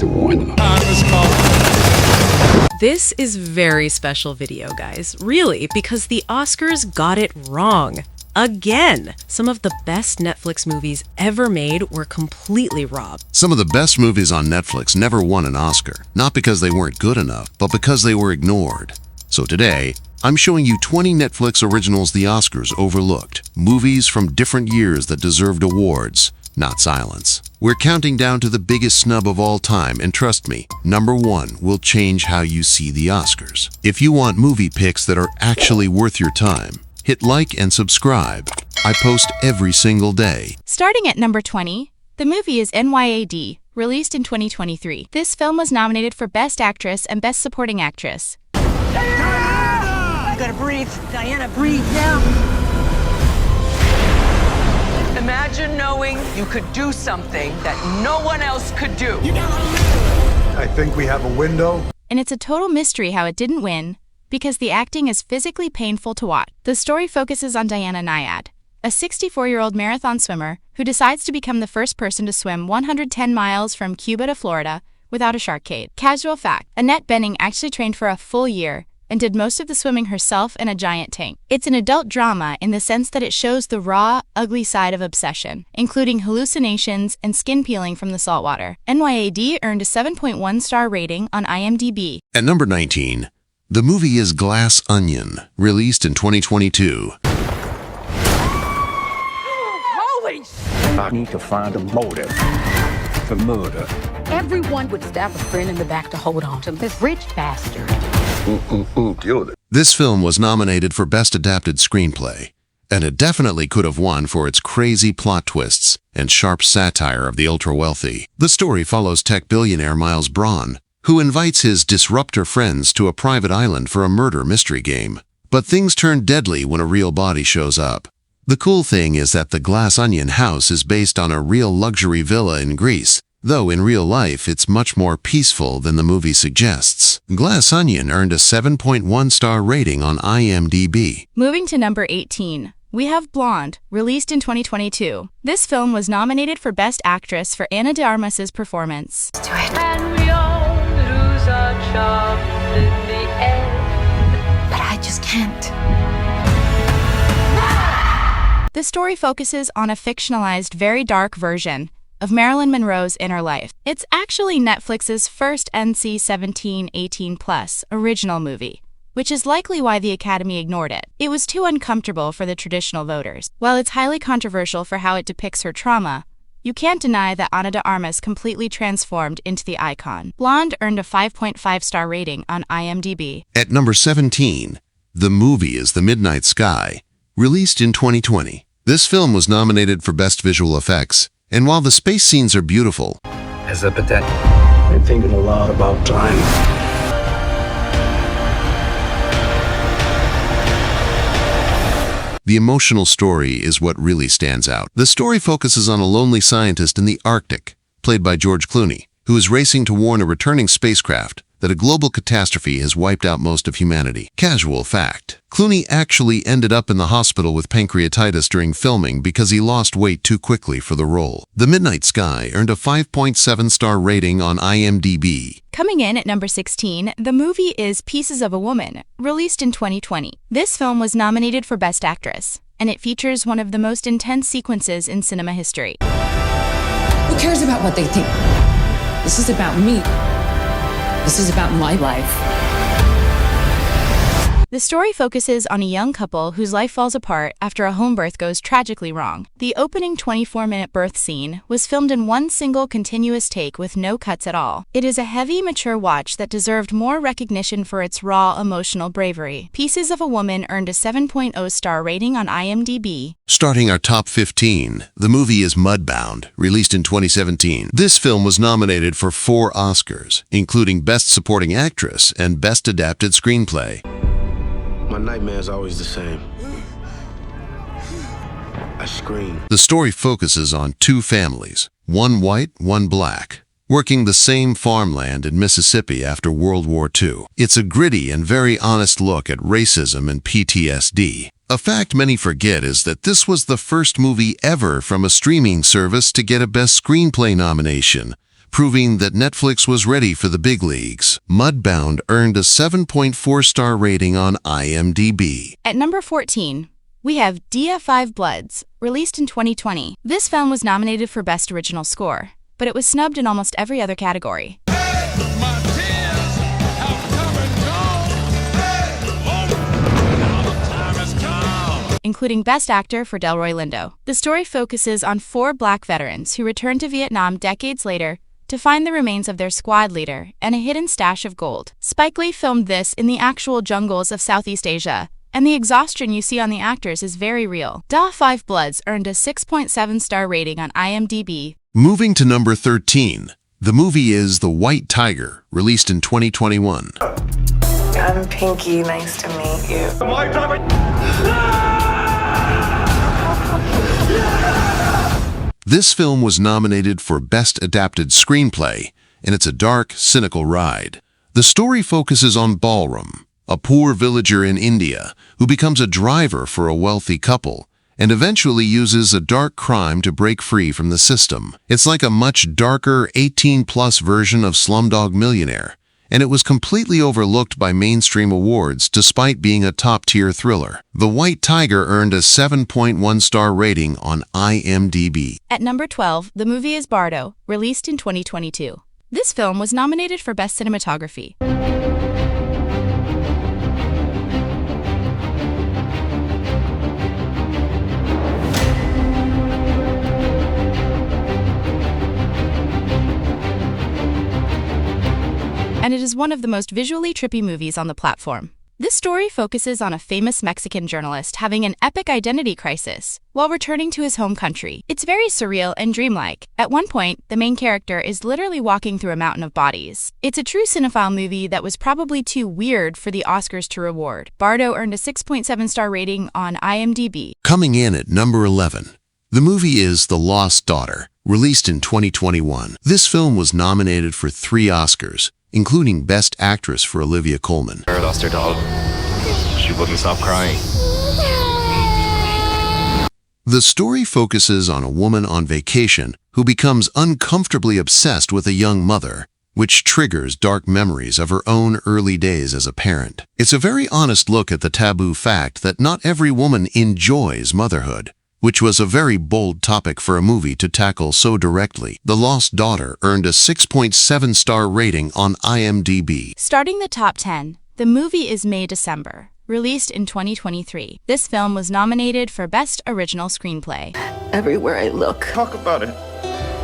the winner. This is very special video, guys. Really, because the Oscars got it wrong. Again, some of the best Netflix movies ever made were completely robbed. Some of the best movies on Netflix never won an Oscar, not because they weren't good enough, but because they were ignored. So today, I'm showing you 20 Netflix originals the Oscars overlooked, movies from different years that deserved awards, not silence. We're counting down to the biggest snub of all time, and trust me, number 1 will change how you see the Oscars. If you want movie picks that are actually worth your time, hit like and subscribe. I post every single day. Starting at number 20, the movie is NYAD, released in 2023. This film was nominated for Best Actress and Best Supporting Actress. Diana! You gotta breathe. Diana, breathe now. Imagine knowing you could do something that no one else could do. I think we have a window. And it's a total mystery how it didn't win, because the acting is physically painful to watch. The story focuses on Diana Nyad, a 64-year-old marathon swimmer who decides to become the first person to swim 110 miles from Cuba to Florida without a shark cage. Casual fact, Annette Bening actually trained for a full year and did most of the swimming herself in a giant tank. It's an adult drama in the sense that it shows the raw, ugly side of obsession, including hallucinations and skin peeling from the saltwater. NYAD earned a 7.1-star rating on IMDb. At number 19, the movie is Glass Onion, released in 2022. Holy I need to find a motive for murder. Everyone would stab a friend in the back to hold on to this rich bastard. Deal with it. This film was nominated for Best Adapted Screenplay, and it definitely could have won for its crazy plot twists and sharp satire of the ultra-wealthy. The story follows tech billionaire Miles Braun, who invites his disruptor friends to a private island for a murder mystery game. But things turn deadly when a real body shows up. The cool thing is that the Glass Onion house is based on a real luxury villa in Greece, though in real life it's much more peaceful than the movie suggests. Glass Onion earned a 7.1-star rating on IMDb. Moving to number 18, we have Blonde, released in 2022. This film was nominated for Best Actress for Ana de Armas's performance. And we all lose our charms in the end. But I just can't. The story focuses on a fictionalized, very dark version of Marilyn Monroe's inner life. It's actually Netflix's first NC-17 18+ original movie, which is likely why the Academy ignored it. It was too uncomfortable for the traditional voters. While it's highly controversial for how it depicts her trauma, you can't deny that Ana de Armas completely transformed into the icon. Blonde earned a 5.5-star rating on IMDb. At number 17, the movie is The Midnight Sky, released in 2020. This film was nominated for Best Visual Effects, and while the space scenes are beautiful, As a potential. Been thinking a lot about time. the emotional story is what really stands out. The story focuses on a lonely scientist in the Arctic, played by George Clooney, who is racing to warn a returning spacecraft that a global catastrophe has wiped out most of humanity. Casual fact, Clooney actually ended up in the hospital with pancreatitis during filming because he lost weight too quickly for the role. The Midnight Sky earned a 5.7-star rating on IMDb. Coming in at number 16, the movie is Pieces of a Woman, released in 2020. This film was nominated for Best Actress, and it features one of the most intense sequences in cinema history. Who cares about what they think? This is about me. This is about my life. The story focuses on a young couple whose life falls apart after a home birth goes tragically wrong. The opening 24-minute birth scene was filmed in one single continuous take with no cuts at all. It is a heavy, mature watch that deserved more recognition for its raw, emotional bravery. Pieces of a Woman earned a 7.0-star rating on IMDb. Starting our top 15, the movie is Mudbound, released in 2017. This film was nominated for 4 Oscars, including Best Supporting Actress and Best Adapted Screenplay. My nightmare's always the same. I scream. The story focuses on 2 families, one white, one black, working the same farmland in Mississippi after World War II. It's a gritty and very honest look at racism and PTSD. A fact many forget is that this was the first movie ever from a streaming service to get a Best Screenplay nomination, proving that Netflix was ready for the big leagues. Mudbound earned a 7.4-star rating on IMDb. At number 14, we have Dia 5 Bloods, released in 2020. This film was nominated for Best Original Score, but it was snubbed in almost every other category. Including Best Actor for Delroy Lindo. The story focuses on 4 black veterans who return to Vietnam decades later to find the remains of their squad leader and a hidden stash of gold. Spike Lee filmed this in the actual jungles of Southeast Asia, and the exhaustion you see on the actors is very real. Da 5 Bloods earned a 6.7-star rating on IMDb. Moving to number 13, the movie is The White Tiger, released in 2021. I'm Pinky, nice to meet you. This film was nominated for Best Adapted Screenplay, and it's a dark, cynical ride. The story focuses on Ballroom, a poor villager in India who becomes a driver for a wealthy couple and eventually uses a dark crime to break free from the system. It's like a much darker 18-plus version of Slumdog Millionaire, and it was completely overlooked by mainstream awards despite being a top-tier thriller. The White Tiger earned a 7.1-star rating on IMDb. At number 12, the movie is Bardo, released in 2022. This film was nominated for Best Cinematography. And it is one of the most visually trippy movies on the platform. This story focuses on a famous Mexican journalist having an epic identity crisis while returning to his home country. It's very surreal and dreamlike. At one point, the main character is literally walking through a mountain of bodies. It's a true cinephile movie that was probably too weird for the Oscars to reward. Bardo earned a 6.7-star rating on IMDb. Coming in at number 11, the movie is The Lost Daughter, released in 2021. This film was nominated for 3 Oscars, including Best Actress for Olivia Colman. I lost her dog. She wouldn't stop crying. The story focuses on a woman on vacation who becomes uncomfortably obsessed with a young mother, which triggers dark memories of her own early days as a parent. It's a very honest look at the taboo fact that not every woman enjoys motherhood, which was a very bold topic for a movie to tackle so directly. The Lost Daughter earned a 6.7-star rating on IMDb. Starting the top 10, the movie is May December, released in 2023. This film was nominated for Best Original Screenplay. Everywhere I look. Talk about it.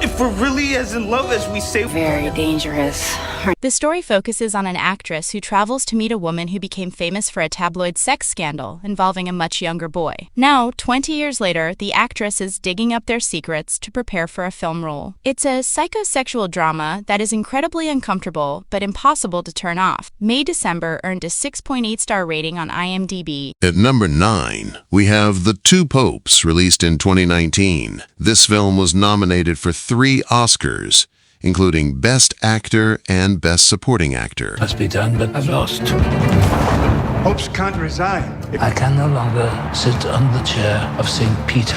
If we're really as in love as we say. Very dangerous. The story focuses on an actress who travels to meet a woman who became famous for a tabloid sex scandal involving a much younger boy. Now, 20 years later, the actress is digging up their secrets to prepare for a film role. It's a psychosexual drama that is incredibly uncomfortable but impossible to turn off. May December earned a 6.8-star rating on IMDb. At number 9, we have The Two Popes, released in 2019. This film was nominated for 3 Oscars, including Best Actor and Best Supporting Actor. Must be done, but I've lost. Popes can't resign. I can no longer sit on the chair of St. Peter.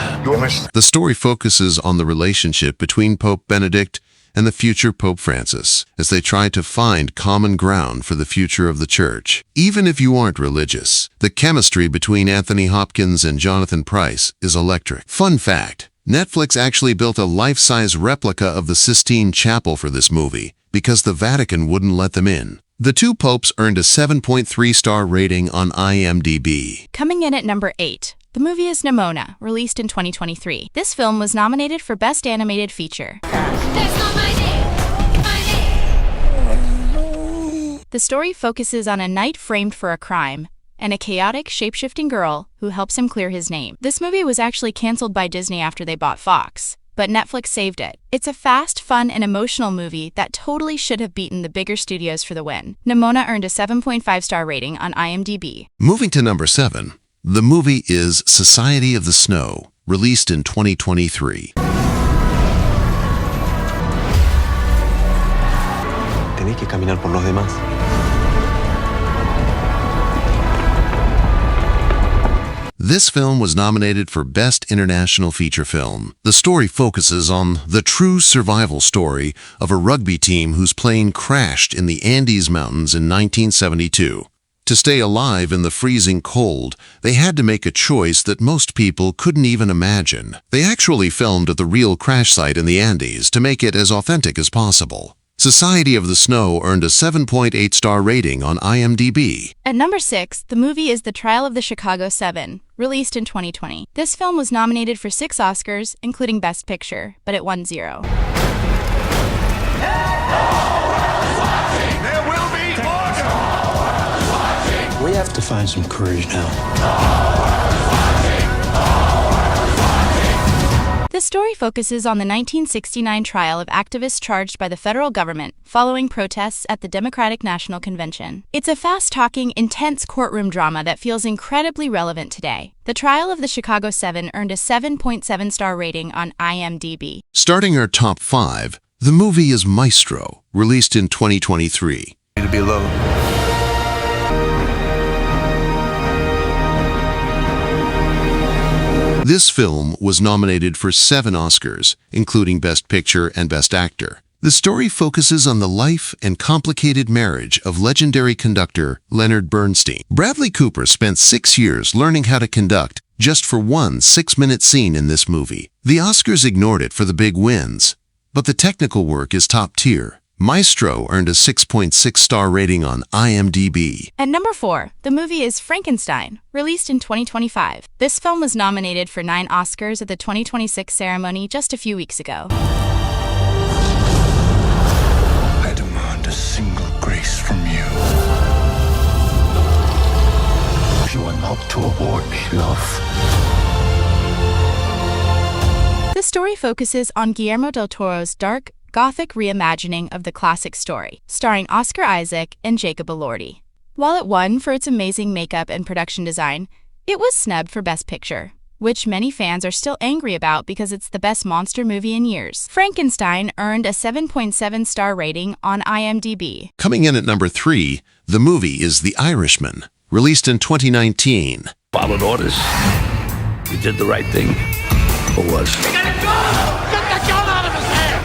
The story focuses on the relationship between Pope Benedict and the future Pope Francis as they try to find common ground for the future of the Church. Even if you aren't religious, the chemistry between Anthony Hopkins and Jonathan Pryce is electric. Fun fact, Netflix actually built a life-size replica of the Sistine Chapel for this movie because the Vatican wouldn't let them in. The Two Popes earned a 7.3-star rating on IMDb. Coming in at number 8, the movie is Nimona, released in 2023. This film was nominated for Best Animated Feature. That's not my name! My name! The story focuses on a knight framed for a crime and a chaotic, shape-shifting girl who helps him clear his name. This movie was actually canceled by Disney after they bought Fox, but Netflix saved it. It's a fast, fun, and emotional movie that totally should have beaten the bigger studios for the win. Nimona earned a 7.5-star rating on IMDb. Moving to number 7, the movie is Society of the Snow, released in 2023. Tenés que caminar por los demás. This film was nominated for Best International Feature Film. The story focuses on the true survival story of a rugby team whose plane crashed in the Andes Mountains in 1972. To stay alive in the freezing cold, they had to make a choice that most people couldn't even imagine. They actually filmed at the real crash site in the Andes to make it as authentic as possible. Society of the Snow earned a 7.8-star rating on IMDb. At number 6, the movie is The Trial of the Chicago 7, released in 2020. This film was nominated for 6 Oscars, including Best Picture, but it won 0. We have to find some courage now. The story focuses on the 1969 trial of activists charged by the federal government following protests at the Democratic National Convention. It's a fast-talking, intense courtroom drama that feels incredibly relevant today. The Trial of the Chicago 7 earned a 7.7-star rating on IMDb. Starting our top 5, the movie is Maestro, released in 2023. To be alone. This film was nominated for 7 Oscars, including Best Picture and Best Actor. The story focuses on the life and complicated marriage of legendary conductor Leonard Bernstein. Bradley Cooper spent 6 years learning how to conduct just for one 6-minute scene in this movie. The Oscars ignored it for the big wins, but the technical work is top tier. Maestro earned a 6.6-star rating on IMDb. At number 4, the movie is Frankenstein, released in 2025. This film was nominated for 9 Oscars at the 2026 ceremony just a few weeks ago. I demand a single grace from you. You are not to award me love. The story focuses on Guillermo del Toro's dark, Gothic reimagining of the classic story, starring Oscar Isaac and Jacob Elordi. While it won for its amazing makeup and production design, it was snubbed for Best Picture, which many fans are still angry about because it's the best monster movie in years. Frankenstein earned a 7.7-star rating on IMDb. Coming in at number 3, the movie is The Irishman, released in 2019. Followed orders. You did the right thing. Or was. You gotta go! Get the gun out of his hand!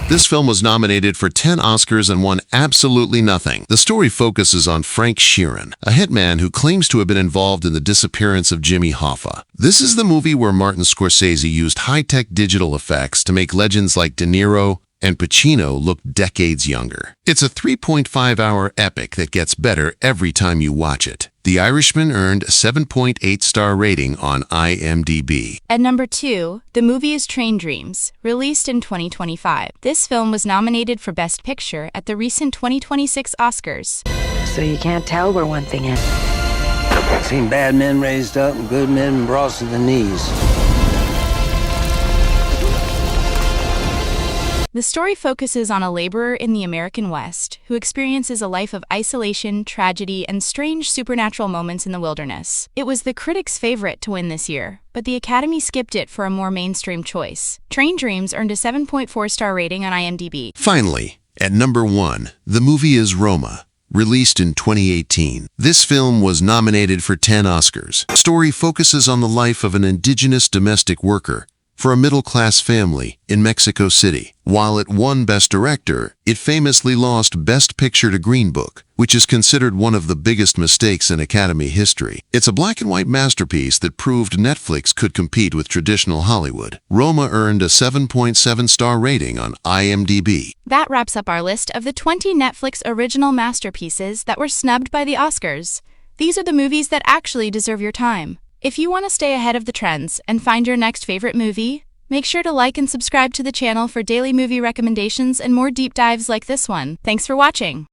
This film was nominated for 10 Oscars and won absolutely nothing. The story focuses on Frank Sheeran, a hitman who claims to have been involved in the disappearance of Jimmy Hoffa. This is the movie where Martin Scorsese used high-tech digital effects to make legends like De Niro and Pacino look decades younger. It's a 3.5-hour epic that gets better every time you watch it. The Irishman earned a 7.8-star rating on IMDb. At number 2, the movie is Train Dreams, released in 2025. This film was nominated for Best Picture at the recent 2026 Oscars. So you can't tell where one thing is. I've seen bad men raised up and good men brought to the knees. The story focuses on a laborer in the American West who experiences a life of isolation, tragedy, and strange supernatural moments in the wilderness. It was the critics' favorite to win this year, but the Academy skipped it for a more mainstream choice. Train Dreams earned a 7.4-star rating on IMDb. Finally, at number 1, the movie is Roma, released in 2018. This film was nominated for 10 Oscars. The story focuses on the life of an indigenous domestic worker for a middle-class family in Mexico City. While it won Best Director, it famously lost Best Picture to Green Book, which is considered one of the biggest mistakes in Academy history. It's a black-and-white masterpiece that proved Netflix could compete with traditional Hollywood. Roma earned a 7.7-star rating on IMDb. That wraps up our list of the 20 Netflix original masterpieces that were snubbed by the Oscars. These are the movies that actually deserve your time. If you want to stay ahead of the trends and find your next favorite movie, make sure to like and subscribe to the channel for daily movie recommendations and more deep dives like this one. Thanks for watching.